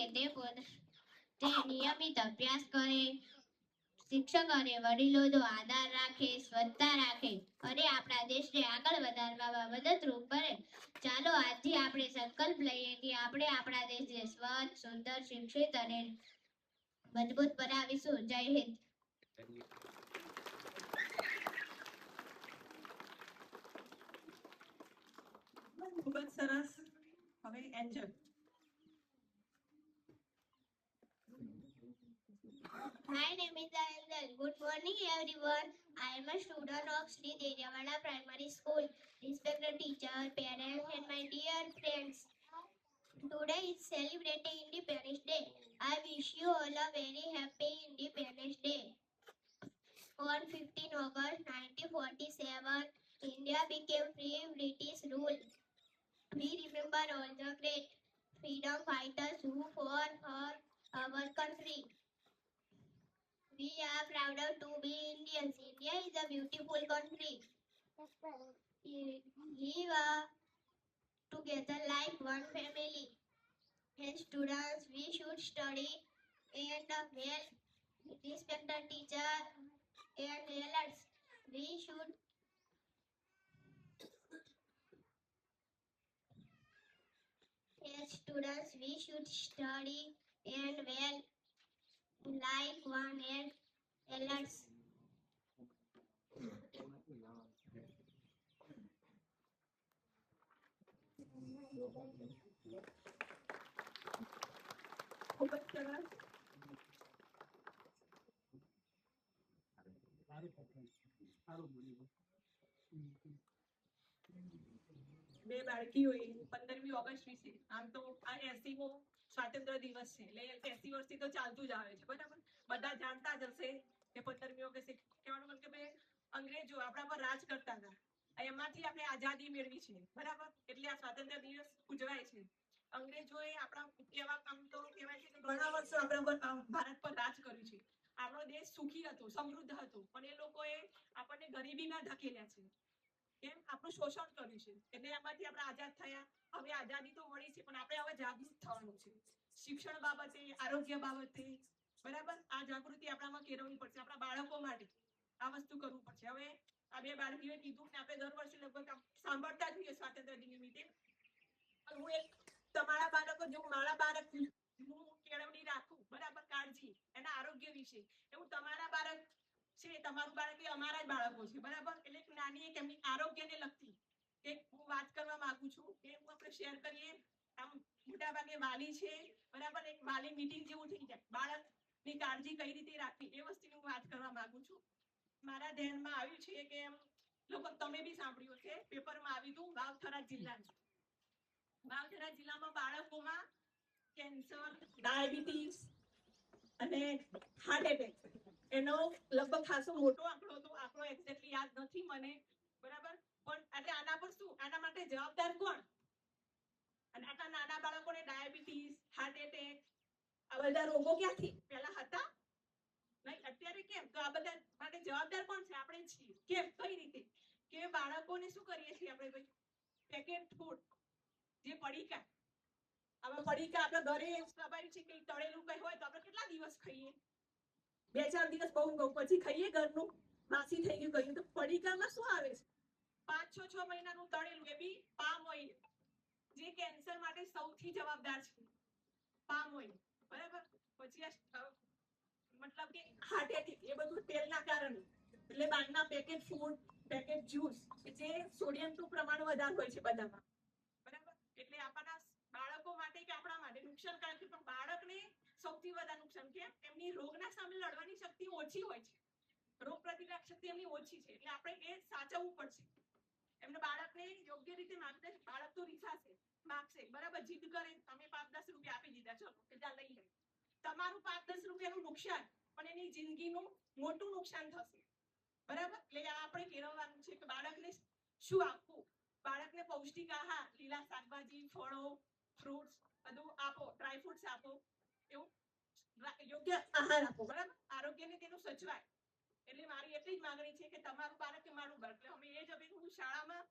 તે નિયમિત અભ્યાસ કરે, શિક્ષક અને વડીલોનો આદર રાખે, સ્વચ્છતા રાખે અને આપણા દેશને આગળ વધારવામાં મદદરૂપ બને. ચાલો આજથી આપણે સંકલ્પ લઈએ કે આપણે આપણા દેશને સ્વચ્છ, સુંદર, શિક્ષિત અને મજબૂત બનાવીશું. જય હિન્દ. ખૂબ જ સરસ. હવે Angel. My name is Angel. Good morning, everyone. I am a student of Sri Dejawada Primary School. Respected teacher, parents, and my dear friends. Today is celebrating Independence Day. I wish you all a very happy Independence Day. On 15 August 1947, India became free British rule. We remember all the great freedom fighters who fought for our country. We are proud to be Indians. India is a beautiful country. We live together like one family. As students, we should study and well, respect the teacher and elders. We should As students, we should study and well, like one elders. ખૂબ જ સરસ. બે બાળકીઓએ 15મી August વિશે, આમ તો આ 80મો સ્વાતંત્ર્ય દિવસ છે, એટલે 80 વર્ષથી તો ચાલતું જ આવે છે, બરાબર. બધા જાણતા જ હશે કે 15મી ઓગસ્ટ કહેવાનો મતલબ કે અંગ્રેજો આપણા પર રાજ કરતા હતા, એમાંથી આપણે આઝાદી મેળવી છે, બરાબર. એટલે આ સ્વાતંત્ર્ય દિવસ ઉજવાય છે. અંગ્રેજોએ આપણા કેવા કામ તો કહેવાય છે કે ઘણા વર્ષો આપણા પર ભારત પર રાજ કર્યું છે. આપણો દેશ સુખી હતો, સમૃદ્ધ હતો, પણ એ લોકોએ આપણને ગરીબીમાં ધકેલ્યા છે. કેમ? આપણું શોષણ કર્યું છે. એટલે એમાંથી આપણે આઝાદ થયા. હવે આઝાદી તો મળી છે, પણ આપણે હવે જાગૃત થવાનું છે, શિક્ષણ બાબતે, આરોગ્ય બાબતે, બરાબર. આ જાગૃતિ આપણામાં કેળવવી પડશે, આપણા બાળકો માટે આ વસ્તુ કરવું પડશે. હવે આ બે બાળકીઓએ કીધું કે આપણે દર વર્ષે લગભગ સાંભળતા જોઈએ સ્વાતંત્ર્ય દિન નિમિત્તે, પણ હું એક તમારા બાળકો જો મારા બાળક હું કેળવણી રાખું, બરાબર, કાળજી એના આરોગ્ય વિશે, એવું તમારા બાળક છે, તમારું બાળક એ અમારા જ બાળકો છે, બરાબર. એટલે નાની એક એમની આરોગ્યને લગતી એક હું વાત કરવા માંગુ છું કે હું આપણે શેર કરીએ. આમ મોટા ભાગે વાલી છે, બરાબર, એક વાલી મીટિંગ જેવું થઈ જાય, બાળકની કાળજી કઈ રીતે રાખવી એ વસ્તુની હું વાત કરવા માંગુ છું. મારા ધ્યાનમાં આવ્યું છે કે એમ લોકો તમે બી સાંભળ્યું છે, પેપરમાં આવ્યું હતું વાવથરા જિલ્લામાં બાળકોમાં કેન્સર, ડાયાબિટીસ અને હાર્ટ એટેક એનો લગભગ ખાસો મોટો આંકડો હતો. આંકડો એક્ઝેક્ટલી યાદ નથી મને, બરાબર. પણ એટલે આના પર શું, આના માટે જવાબદાર કોણ? અને આટલા નાના બાળકોને ડાયાબિટીસ, હાર્ટ એટેક, આ બધા રોગો ક્યાંથી પહેલા હતા નહીં, અત્યારે કેમ? તો આ બધા માટે જવાબદાર કોણ છે? આપણે છીએ. કેમ? કઈ રીતે? કે બાળકોને શું કરીએ છીએ આપણે? ભાઈ પેકેટ ફૂડ, જે પડીકા, આવા પડીકા આપણે ઘરે સ્વાભાવિક છે કે તળેલું કઈ હોય તો આપણે કેટલા દિવસ ખાઈએ? 2-4 દિવસ બહુ પછી ખાઈએ ઘરનું, બાસી થઈ ગયું કહ્યું. તો પડીકામાં શું આવે છે? 5-6 મહિનાનું તળેલું, એ બી પામ ઓઇલ, જે કેન્સર માટે સૌથી જવાબદાર છે, પામ ઓઇલ, બરાબર. પછી મતલબ કે હાર્ટ એટેક, એ બધું તેલના કારણે. એટલે બહારના પેકેટ ફૂડ, પેકેટ જ્યુસ, જે સોડિયમનું પ્રમાણ વધારે હોય છે બધામાં, બરાબર. એટલે આપણા બાળકો માટે કે આપણા માટે નુકસાનકારક છે, પણ બાળકને સૌથી વધારે નુકસાન. કેમ? એમની રોગના સામે લડવાની શક્તિ ઓછી હોય છે, રોગ પ્રતિકારક શક્તિ એમની ઓછી છે, એટલે આપણે એ સાચવવું પડશે. એમને બાળકને યોગ્ય રીતે માર્ગદર્શન. બાળક તો રીસાશે, માગશે, બરાબર, જીદ કરે, તમે 5-10 રૂપિયા આપી દીધા, ચલો કે જા લઈ લે. તમારું 5-10 રૂપિયાનું નુકસાન, પણ એની જિંદગીનું મોટું નુકસાન થશે, બરાબર. એટલે આપણે કેળવવાનું છે કે બાળકને શું આપવું. બાળકને પૌષ્ટિક આહાર, લીલા શાકભાજી, ફળો, ફ્રૂટ્સ બધું આપો, ડ્રાય ફ્રૂટ્સ આપો, એવું યોગ્ય આહાર આપો, બરાબર. આરોગ્યને તેનું સચવાય. એટલે મારી એટલી જ માંગણી છે કે તમારું બાળક કે મારું બાળક. એટલે અમે એ જ હું શાળામાં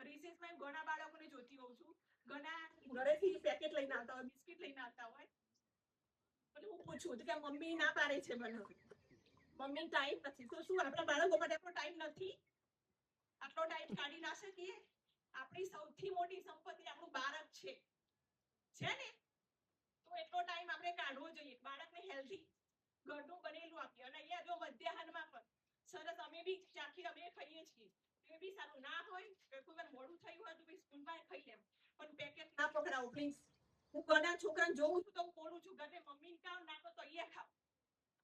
રિસેસમાં ઘણા બાળકોને જોતી હોઉં છું, ઘણા ઘરેથી પેકેટ લઈને આવતા હોય, બિસ્કિટ લઈને આવતા હોય, છું કે મમ્મી ના પાડે છે બનાવવા, મમ્મી ટાઈમ નથી, તો શું આપણા બાળકો માટે આપણો ટાઈમ નથી? આટલો ટાઈમ કાઢી ના શકીએ? આપણી સૌથી મોટી સંપત્તિ આપણું બાળક છે ને? તો એટલો ટાઈમ આપણે કાઢવો જોઈએ, બાળકને હેલ્ધી ઘરનું બનેલું આપીએ. અને અહીંયા જો મધ્યાહનમાં પણ સરસ અમે બી ચાખી અમે ખાઈએ છીએ, એ બી સારું ના હોય કોઈ વાર મોડું થયું હોય તો બી સ્કૂલમાં ખાઈ લેમ, પણ પેકેટ ના પકડાવો પ્લીઝ. હું ઘણા છોકરાને જોઉં છું તો હું બોલું છું, ઘરે મમ્મીને ખાવ ના તો અહીંયા ખાવ,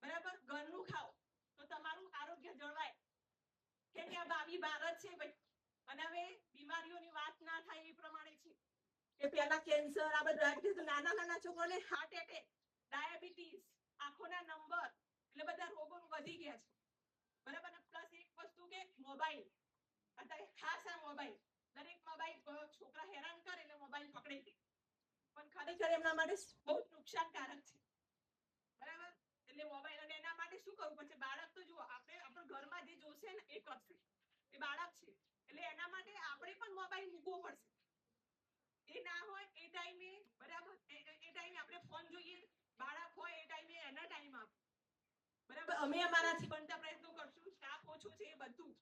બરાબર? ઘરનું ખાવ તો તમારું આરોગ્ય જળવાય. કે આ ભાવી ભારત છે ભાઈ. અને હવે બીમારીઓની વાત ના થાય એ પ્રમાણે છે કે પેલા કેન્સર, આ બધા નાના નાના છોકરાને હાર્ટ એટેક, ડાયાબિટીસ, આંખોના નંબર, એટલે બધા રોગો વધી ગયા છે, બરાબર? ને પ્લસ એક વસ્તુ કે મોબાઈલ, અત્યારે ખાસ આ મોબાઈલ, દરેક મોબાઈલ છોકરા હેરાન કરે એટલે મોબાઈલ પકડી દે, પણ ખરેખર એમના માટે બહુ નુકસાનકારક છે, બરાબર? એટલે મોબાઈલ, અને એના માટે શું કરવું પડશે? બાળક તો જુઓ, આપણે આપણા ઘરમાં જે જોશે ને એ કરશે, એ બાળક છે એટલે એના માટે આપણે પણ મોબાઈલ મૂકવો પડશે. એ ના હોય એ ટાઈમે, બરાબર, એ ટાઈમે આપણે ફોન જોઈએ, બાળક હોય એ ટાઈમે એના ટાઈમ આપો, બરાબર? અમે અમારાથી બનતા પ્રયત્નો કરશું, સ્ટાફ ઓછો છે એ બધું,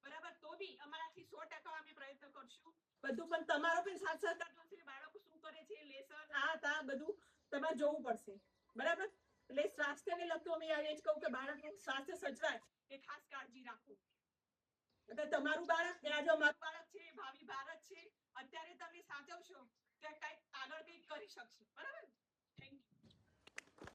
બરાબર, તો બી અમારાથી 100% અમે પ્રયત્ન કરશું બધું, પણ તમારો પણ સાથ સહકાર જોશે. બાળકો શું કરે છે, લેસન આ બધું તમારે જોવું પડશે, બરાબર? એટલે સ્વાસ્થ્યને લગતું અમે એ જ કહું કે બાળકનું સ્વાસ્થ્ય સચવાય એ ખાસ કાળજી રાખો. એટલે તમારું બાળક, આજે અમારું બાળક છે, ભાવિ ભારત છે, અત્યારે તમે સાચવશો તો કંઈક આગળ કંઈક કરી શકશો, બરાબર?